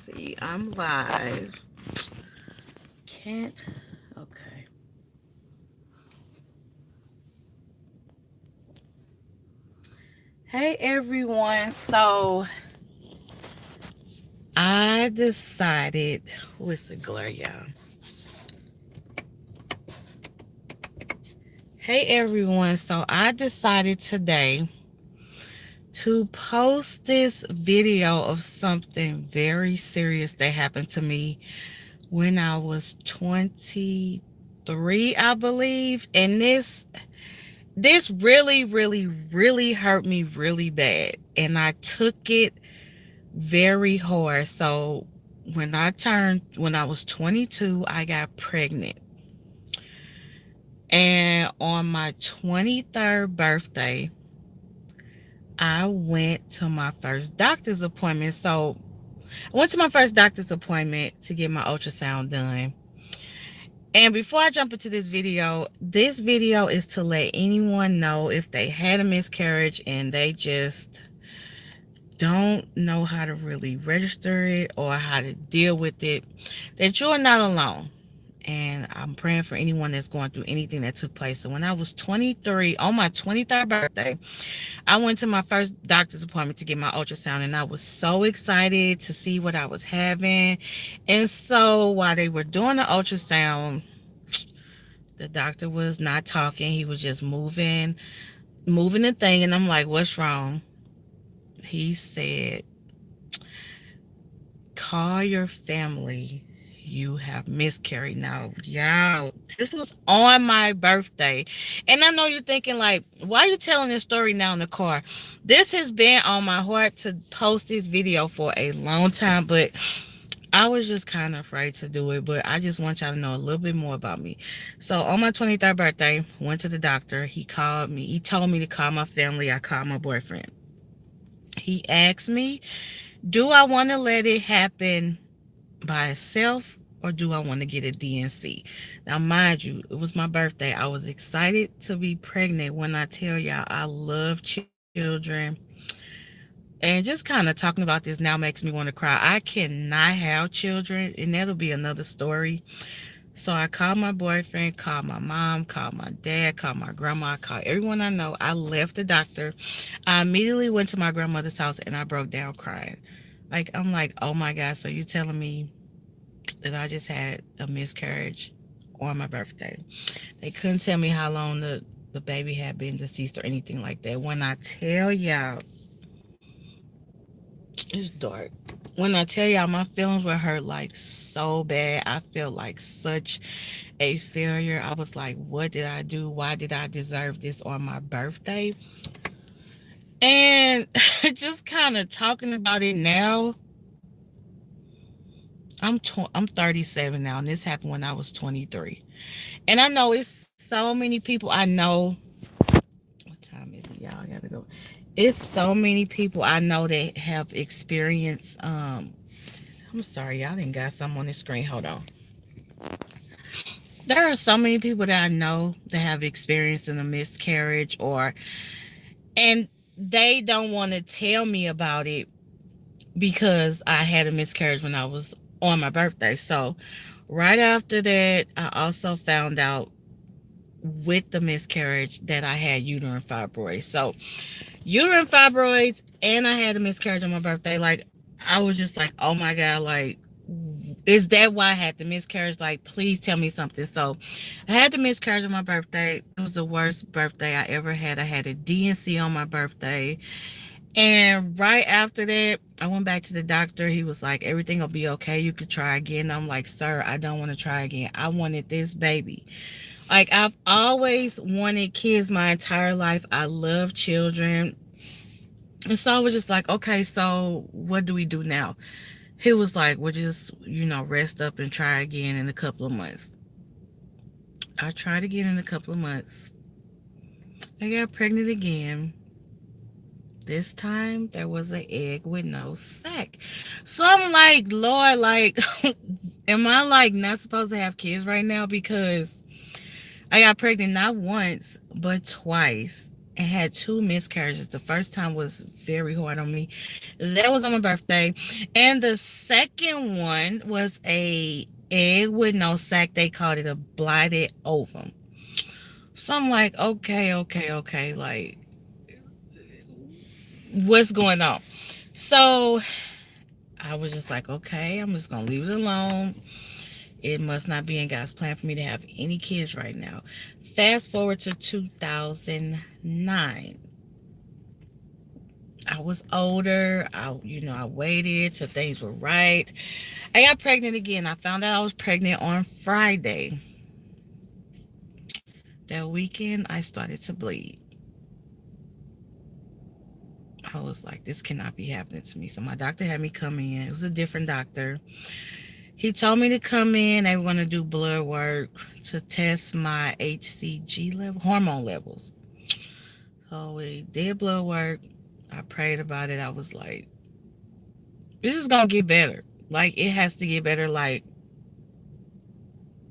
see, I'm live. Can't. Okay. Hey everyone. So I decided. What's the glare, y'all? Hey everyone. So I decided today to post this video of something very serious that happened to me when I was 23, I believe. And this really hurt me really bad, and I took it very hard. So when I was 22, I got pregnant, and on my 23rd birthday I went to my first doctor's appointment. So I went to my first doctor's appointment to get my ultrasound done. And before I jump into this video is to let anyone know if they had a miscarriage and they just don't know how to really register it or how to deal with it, that you're not alone. And I'm praying for anyone that's going through anything that took place. So when I was 23, on my 23rd birthday, I went to my first doctor's appointment to get my ultrasound, and I was so excited to see what I was having. And so while they were doing the ultrasound, the doctor was not talking. He was just moving the thing, and I'm like, "What's wrong?" He said, "Call your family. You have miscarried." Now, y'all, this was on my birthday. And I know you're thinking, like, why are you telling this story now in the car? This has been on my heart to post this video for a long time, but I was just kind of afraid to do it. But I just want y'all to know a little bit more about me. So on my 23rd birthday, went to the doctor. He called me. He told me to call my family. I called my boyfriend. He asked me, do I want to let it happen by itself, or do I want to get a DNC? Now, mind you, it was my birthday. I was excited to be pregnant. When I tell y'all, I love children. And just kind of talking about this now makes me want to cry. I cannot have children, and that'll be another story. So I called my boyfriend, called my mom, called my dad, called my grandma, called everyone I know. I left the doctor. I immediately went to my grandmother's house and I broke down crying. Like, I'm like, oh my God, so you telling me that I just had a miscarriage on my birthday? They couldn't tell me how long the baby had been deceased or anything like that. When I tell y'all, it's dark. When I tell y'all, my feelings were hurt like so bad. I felt like such a failure. I was like, what did I do? Why did I deserve this on my birthday? And just kind of talking about it now, I'm 37 now, and this happened when I was 23. And I know it's so many people I know. What time is it, y'all? I gotta go. It's so many people I know that have experienced. I'm sorry, y'all didn't got something on the screen. Hold on. There are so many people that I know that have experienced a miscarriage, and they don't want to tell me about it because I had a miscarriage when I was on my birthday. So right after that, I also found out with the miscarriage that I had uterine fibroids. So uterine fibroids, and I had a miscarriage on my birthday. Like, I was just like, oh my God, like, is that why I had the miscarriage? Like, please tell me something. So I had the miscarriage on my birthday. It was the worst birthday I ever had. I had a DNC on my birthday. And right after that, I went back to the doctor. He was like, everything will be okay. You could try again. I'm like, sir, I don't want to try again. I wanted this baby. Like, I've always wanted kids my entire life. I love children. And so I was just like, okay, so what do we do now? He was like, well, just, rest up and try again in a couple of months. I tried again in a couple of months. I got pregnant again. This time there was an egg with no sac. So I'm like, Lord, like, am I like not supposed to have kids right now? Because I got pregnant not once, but twice. and had two miscarriages. The first time was very hard on me. That was on my birthday. And the second one was a egg with no sac. They called it a blighted ovum. So I'm like, okay. Like, what's going on? So I was just like, okay, I'm just going to leave it alone. It must not be in God's plan for me to have any kids right now. Fast forward to 2009. I was older. I waited till things were right. I got pregnant again. I found out I was pregnant on Friday. That weekend, I started to bleed. I was like, this cannot be happening to me. So my doctor had me come in. It was a different doctor. He told me to come in. They were going to do blood work to test my HCG level, hormone levels. So we did blood work. I prayed about it. I was like, this is going to get better. Like, it has to get better. Like,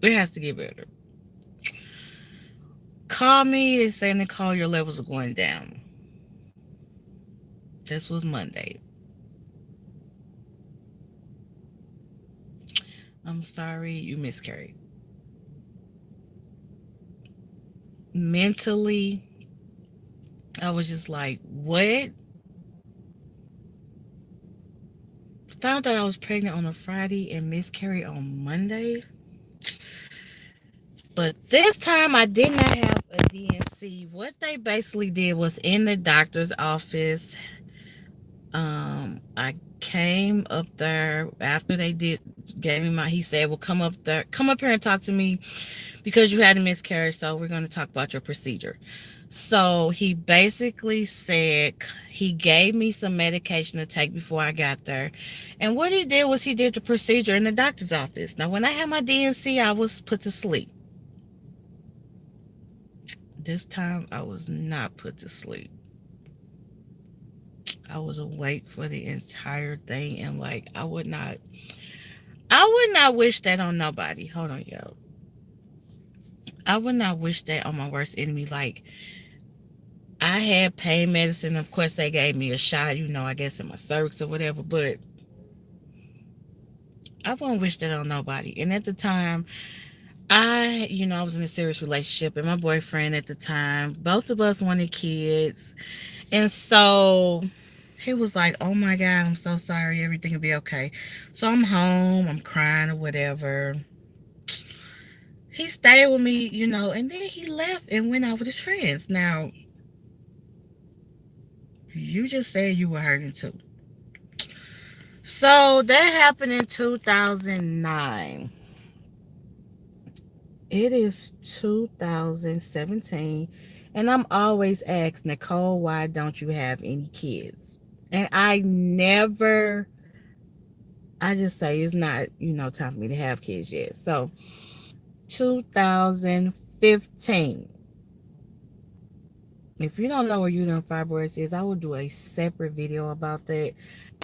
it has to get better. Call me and say, Nicole, your levels are going down. This was Monday. I'm sorry you miscarried. Mentally, I was just like, what? Found out I was pregnant on a Friday and miscarried on Monday. But this time I did not have a DNC. What they basically did was in the doctor's office. I came up there after they gave me he said, well, come up here and talk to me because you had a miscarriage. So we're going to talk about your procedure. So he basically said he gave me some medication to take before I got there. And what he did was he did the procedure in the doctor's office. Now, when I had my DNC, I was put to sleep. This time, I was not put to sleep. I was awake for the entire thing. And, like, I would not wish that on nobody. Hold on, yo. I would not wish that on my worst enemy. Like, I had pain medicine. Of course, they gave me a shot, I guess in my cervix or whatever. But I wouldn't wish that on nobody. And at the time, I was in a serious relationship. And my boyfriend at the time, both of us wanted kids. And so he was like, oh my God, I'm so sorry. Everything will be okay. So I'm home. I'm crying or whatever. He stayed with me, and then he left and went out with his friends. Now, you just said you were hurting too. So that happened in 2009. It is 2017. And I'm always asked, Nicole, why don't you have any kids? And I just say it's not, time for me to have kids yet. So 2015. If you don't know what uterine fibroids is, I will do a separate video about that.